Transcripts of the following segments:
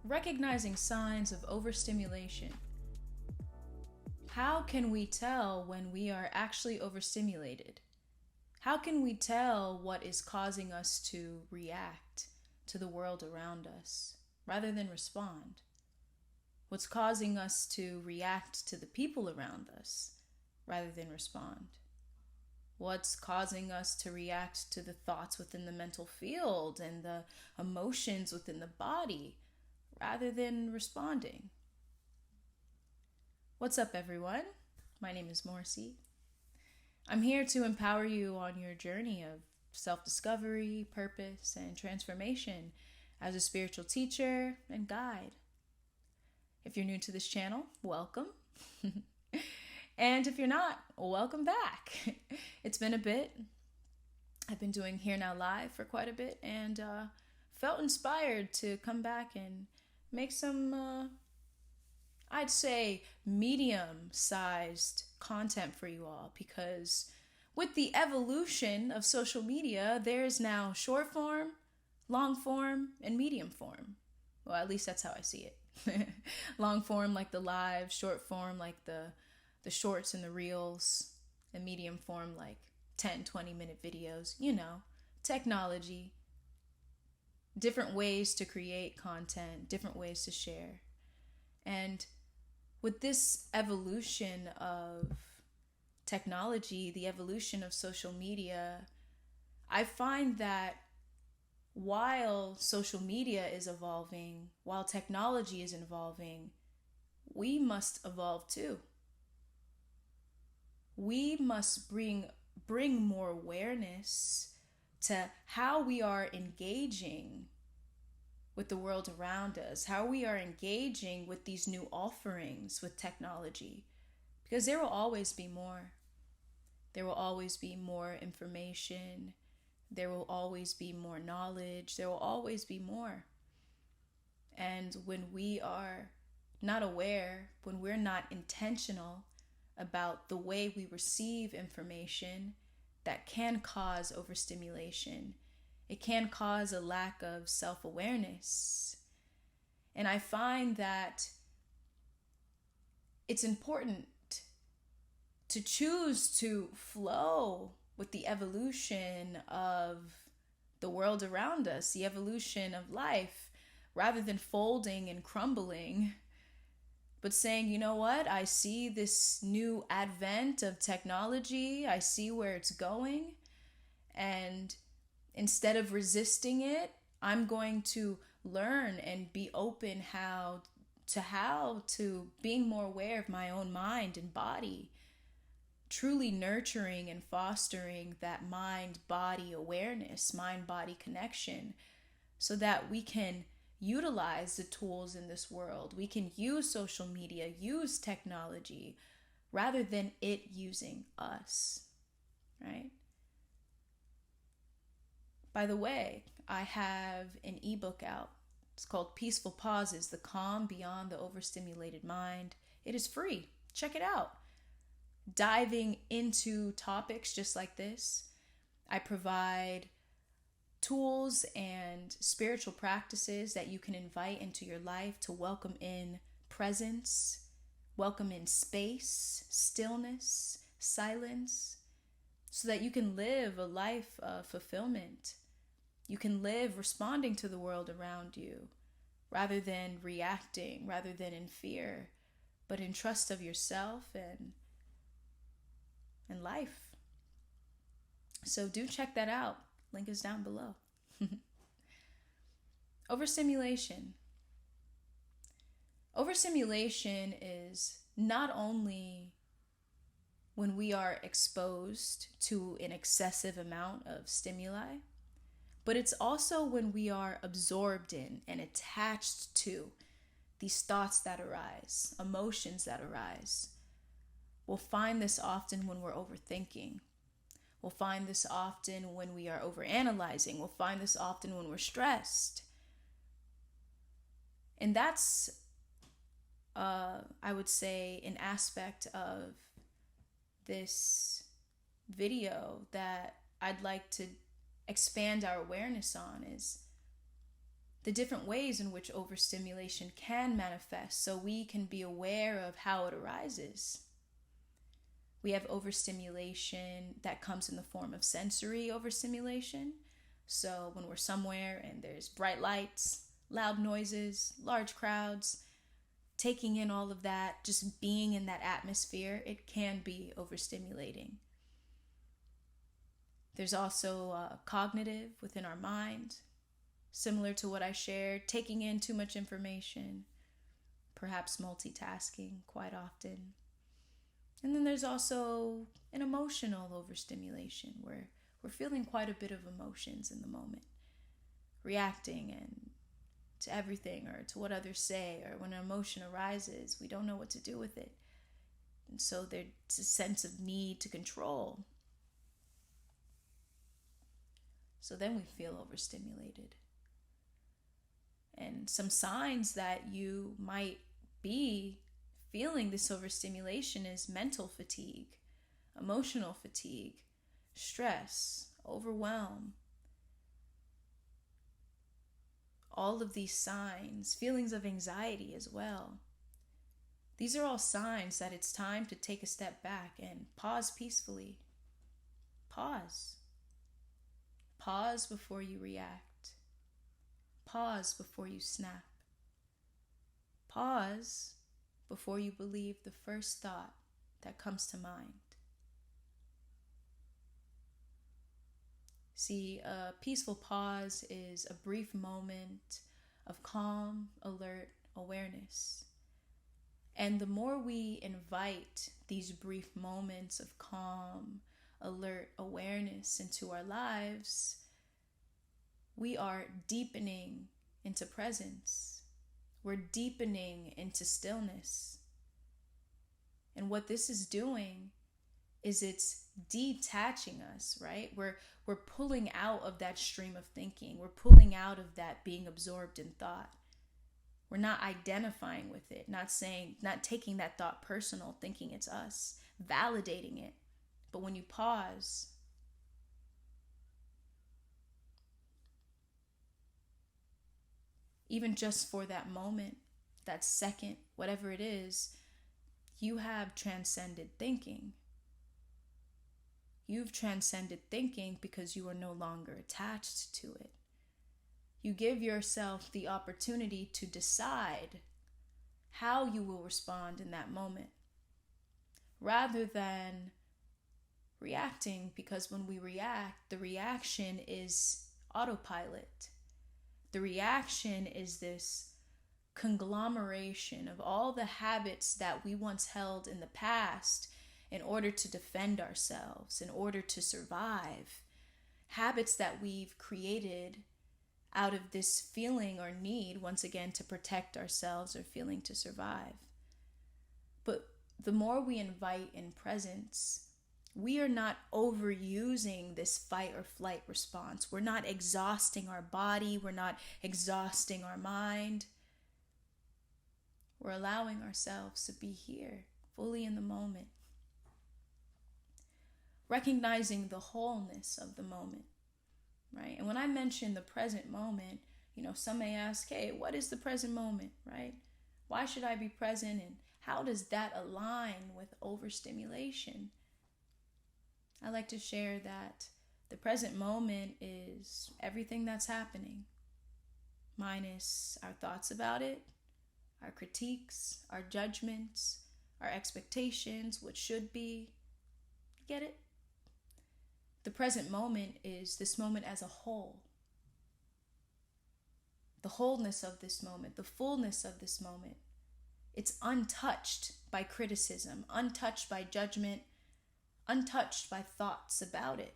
recognizing signs of overstimulation. How can we tell when we are actually overstimulated? How can we tell what is causing us to react to the world around us rather than respond? What's causing us to react to the people around us rather than respond? What's causing us to react to the thoughts within the mental field and the emotions within the body rather than responding? What's up, everyone? My name is Morcie. I'm here to empower you on your journey of self-discovery, purpose, and transformation as a spiritual teacher and guide. If you're new to this channel, welcome. And if you're not, welcome back. It's been a bit. I've been doing Here Now Live for quite a bit and felt inspired to come back and make some, I'd say, medium-sized content for you all, because with the evolution of social media, there's now short form, long form, and medium form. Well, at least that's how I see it. Long form like the live, short form like the shorts and the reels, and medium form like 10, 20-minute videos. You know, technology, different ways to create content, different ways to share. And with this evolution of technology, the evolution of social media, I find that while social media is evolving, while technology is evolving, we must evolve too. We must bring more awareness to how we are engaging with the world around us, how we are engaging with these new offerings with technology, because there will always be more. There will always be more information. There will always be more knowledge. There will always be more. And when we are not aware, when we're not intentional about the way we receive information, that can cause overstimulation. It can cause a lack of self-awareness. And I find that it's important to choose to flow with the evolution of the world around us, the evolution of life, rather than folding and crumbling, but saying, you know what, I see this new advent of technology, I see where it's going, and instead of resisting it, I'm going to learn and be open how to being more aware of my own mind and body, truly nurturing and fostering that mind-body awareness, mind-body connection, so that we can utilize the tools in this world. We can use social media, use technology, rather than it using us, right? By the way, I have an ebook out. It's called Peaceful Pauses, The Calm Beyond the Overstimulated Mind. It is free. Check it out. Diving into topics just like this, I provide tools and spiritual practices that you can invite into your life to welcome in presence, welcome in space, stillness, silence, so that you can live a life of fulfillment. You can live responding to the world around you rather than reacting, rather than in fear, but in trust of yourself and life. So do check that out. Link is down below. Overstimulation. Overstimulation is not only when we are exposed to an excessive amount of stimuli, but it's also when we are absorbed in and attached to these thoughts that arise, emotions that arise. We'll find this often when we're overthinking. We'll find this often when we are overanalyzing. We'll find this often when we're stressed. And that's, I would say, an aspect of this video that I'd like to expand our awareness on, is the different ways in which overstimulation can manifest so we can be aware of how it arises. We have overstimulation that comes in the form of sensory overstimulation. So when we're somewhere and there's bright lights, loud noises, large crowds, taking in all of that, just being in that atmosphere, it can be overstimulating. There's also cognitive within our mind, similar to what I shared, taking in too much information, perhaps multitasking quite often. And then there's also an emotional overstimulation where we're feeling quite a bit of emotions in the moment, reacting and to everything or to what others say, or when an emotion arises, we don't know what to do with it. And so there's a sense of need to control. So then we feel overstimulated. And some signs that you might be feeling this overstimulation is mental fatigue, emotional fatigue, stress, overwhelm. All of these signs, feelings of anxiety as well. These are all signs that it's time to take a step back and pause peacefully. Pause. Pause before you react. Pause before you snap. Pause before you believe the first thought that comes to mind. See, a peaceful pause is a brief moment of calm, alert awareness. And the more we invite these brief moments of calm, alert awareness into our lives, we are deepening into presence. We're deepening into stillness. And what this is doing is it's detaching us, right? We're pulling out of that stream of thinking. We're pulling out of that being absorbed in thought. We're not identifying with it, not taking that thought personal, thinking it's us, validating it. But when you pause, even just for that moment, that second, whatever it is, you have transcended thinking. You've transcended thinking because you are no longer attached to it. You give yourself the opportunity to decide how you will respond in that moment, rather than reacting, because when we react, the reaction is autopilot. The reaction is this conglomeration of all the habits that we once held in the past in order to defend ourselves, in order to survive. Habits that we've created out of this feeling or need, once again, to protect ourselves or feeling to survive. But the more we invite in presence, we are not overusing this fight or flight response. We're not exhausting our body. We're not exhausting our mind. We're allowing ourselves to be here, fully in the moment. Recognizing the wholeness of the moment, right? And when I mention the present moment, some may ask, hey, what is the present moment, right? Why should I be present, and how does that align with overstimulation? I like to share that the present moment is everything that's happening, minus our thoughts about it, our critiques, our judgments, our expectations, what should be. Get it? The present moment is this moment as a whole. The wholeness of this moment, the fullness of this moment. It's untouched by criticism, untouched by judgment, untouched by thoughts about it.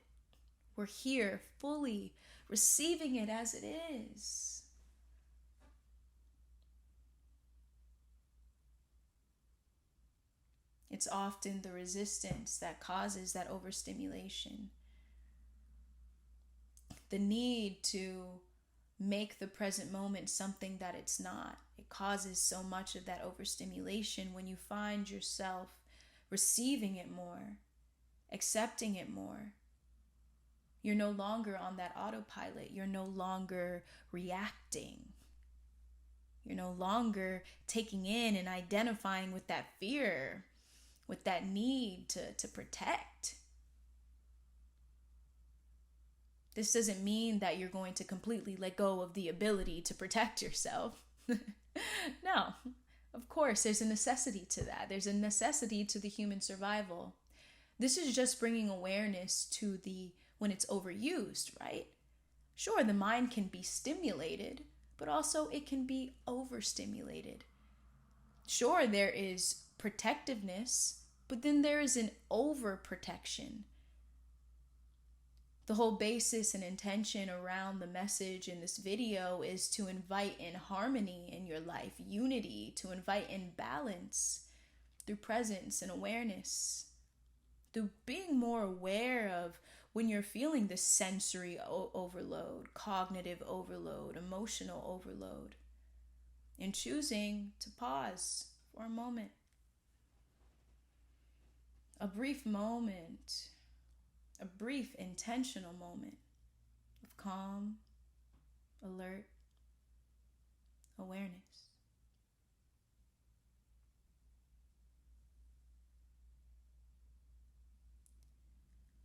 We're here fully receiving it as it is. It's often the resistance that causes that overstimulation. The need to make the present moment something that it's not. It causes so much of that overstimulation when you find yourself receiving it more, accepting it more. You're no longer on that autopilot. You're no longer reacting. You're no longer taking in and identifying with that fear, with that need to protect. This doesn't mean that you're going to completely let go of the ability to protect yourself. No, of course, there's a necessity to that. There's a necessity to the human survival. This is just bringing awareness to when it's overused, right? Sure, the mind can be stimulated, but also it can be overstimulated. Sure, there is protectiveness, but then there is an overprotection. The whole basis and intention around the message in this video is to invite in harmony in your life, unity, to invite in balance through presence and awareness, through being more aware of when you're feeling this sensory overload, cognitive overload, emotional overload, and choosing to pause for a moment. A brief moment, a brief intentional moment of calm, alert, awareness.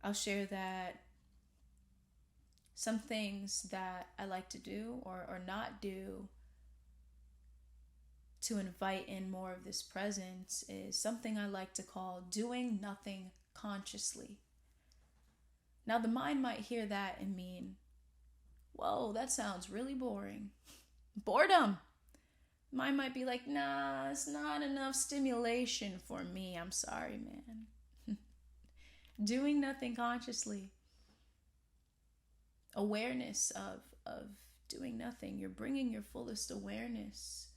I'll share that some things that I like to do or not do to invite in more of this presence is something I like to call doing nothing consciously. Now, the mind might hear that and mean, whoa, that sounds really boring. Boredom. Mind might be like, nah, it's not enough stimulation for me. I'm sorry, man. Doing nothing consciously. Awareness of doing nothing. You're bringing your fullest awareness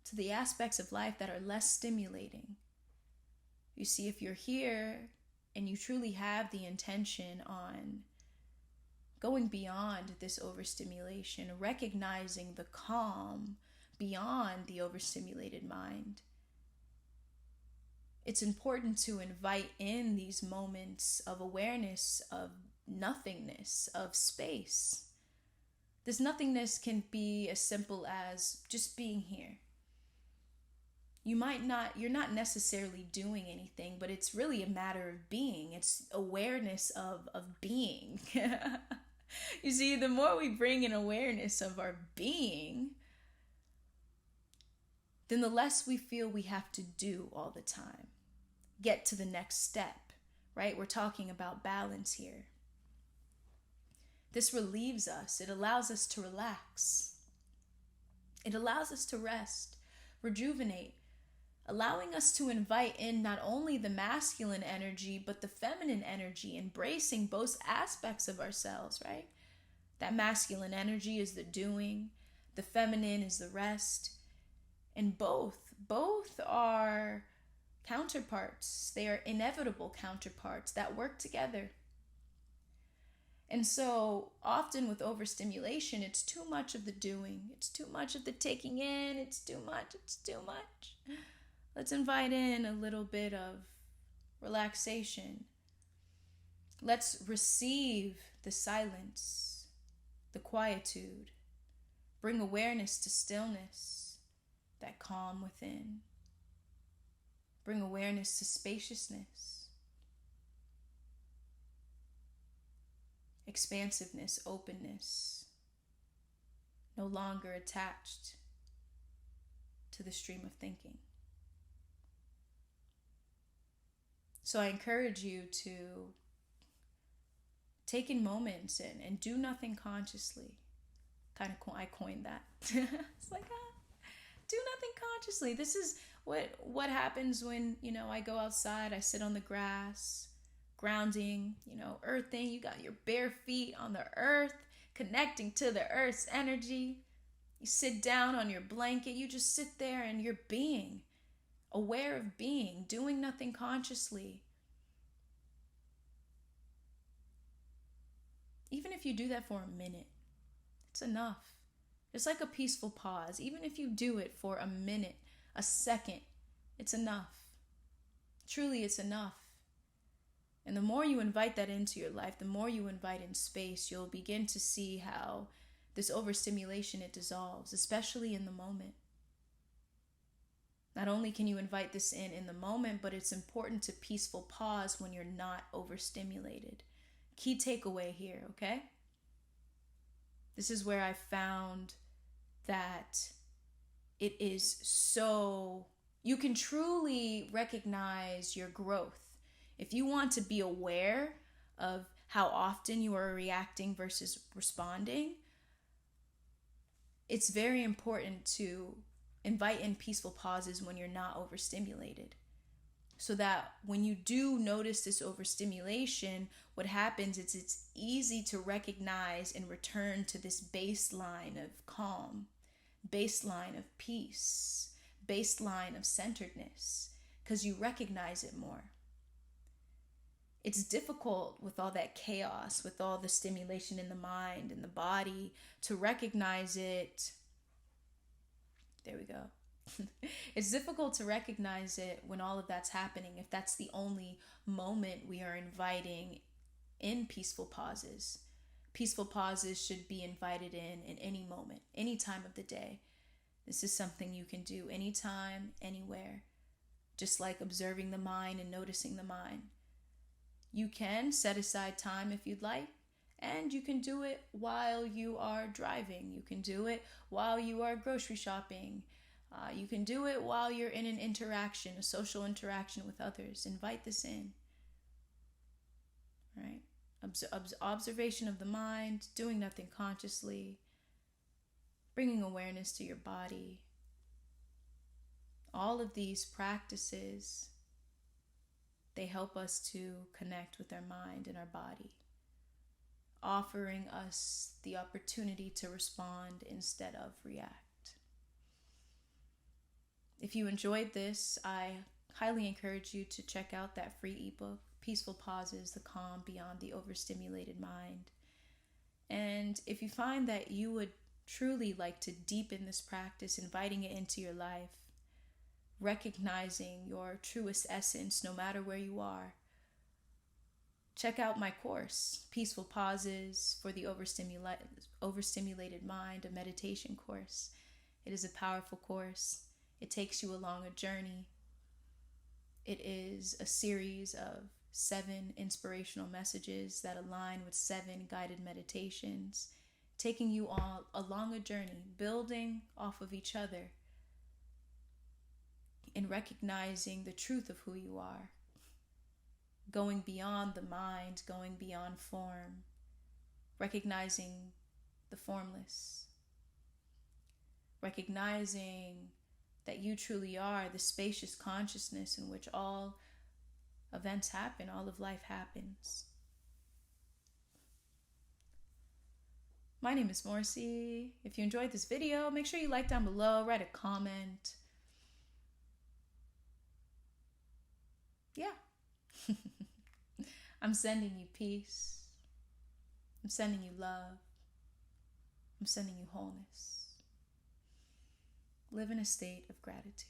to the aspects of life that are less stimulating. You see, if you're here and you truly have the intention on going beyond this overstimulation, recognizing the calm beyond the overstimulated mind, it's important to invite in these moments of awareness, of nothingness, of space. This nothingness can be as simple as just being here. You're not necessarily doing anything, but it's really a matter of being. It's awareness of being. You see, the more we bring in awareness of our being, then the less we feel we have to do all the time. Get to the next step, right? We're talking about balance here. This relieves us. It allows us to relax. It allows us to rest, rejuvenate, allowing us to invite in not only the masculine energy, but the feminine energy, embracing both aspects of ourselves, right? That masculine energy is the doing, the feminine is the rest. And both are counterparts. They are inevitable counterparts that work together. And so often with overstimulation, it's too much of the doing. It's too much of the taking in. It's too much. Let's invite in a little bit of relaxation. Let's receive the silence, the quietude. Bring awareness to stillness, that calm within. Bring awareness to spaciousness, expansiveness, openness, no longer attached to the stream of thinking. So I encourage you to take in moments and do nothing consciously. I coined that. It's like, do nothing consciously. This is what happens when, I go outside, I sit on the grass, grounding, earthing. You got your bare feet on the earth, connecting to the earth's energy. You sit down on your blanket, you just sit there and you're being, aware of being, doing nothing consciously. Even if you do that for a minute, it's enough. It's like a peaceful pause. Even if you do it for a minute, a second, it's enough. Truly, it's enough. And the more you invite that into your life, the more you invite in space, you'll begin to see how this overstimulation, it dissolves, especially in the moment. Not only can you invite this in the moment, but it's important to peaceful pause when you're not overstimulated. Key takeaway here, okay? This is where I found that it is so, you can truly recognize your growth. If you want to be aware of how often you are reacting versus responding, it's very important to invite in peaceful pauses when you're not overstimulated. So that when you do notice this overstimulation, what happens is it's easy to recognize and return to this baseline of calm, baseline of peace, baseline of centeredness, because you recognize it more. It's difficult with all that chaos, with all the stimulation in the mind and the body, to recognize it. There we go. It's difficult to recognize it when all of that's happening, if that's the only moment we are inviting in peaceful pauses. Peaceful pauses should be invited in any moment, any time of the day. This is something you can do anytime, anywhere, just like observing the mind and noticing the mind. You can set aside time if you'd like, and you can do it while you are driving. You can do it while you are grocery shopping. You can do it while you're in an interaction, a social interaction with others. Invite this in. Right? Observation of the mind, doing nothing consciously, bringing awareness to your body. All of these practices, they help us to connect with our mind and our body, offering us the opportunity to respond instead of react. If you enjoyed this, I highly encourage you to check out that free ebook, Peaceful Pauses, The Calm Beyond the Overstimulated Mind. And if you find that you would truly like to deepen this practice, inviting it into your life, recognizing your truest essence no matter where you are, check out my course, Peaceful Pauses for the Overstimulated Mind, a meditation course. It is a powerful course. It takes you along a journey. It is a series of 7 inspirational messages that align with 7 guided meditations, taking you all along a journey, building off of each other, and recognizing the truth of who you are, going beyond the mind, going beyond form, recognizing the formless, recognizing that you truly are the spacious consciousness in which all events happen, all of life happens. My name is Morcie. If you enjoyed this video, make sure you like down below, write a comment. Yeah. I'm sending you peace. I'm sending you love. I'm sending you wholeness. Live in a state of gratitude.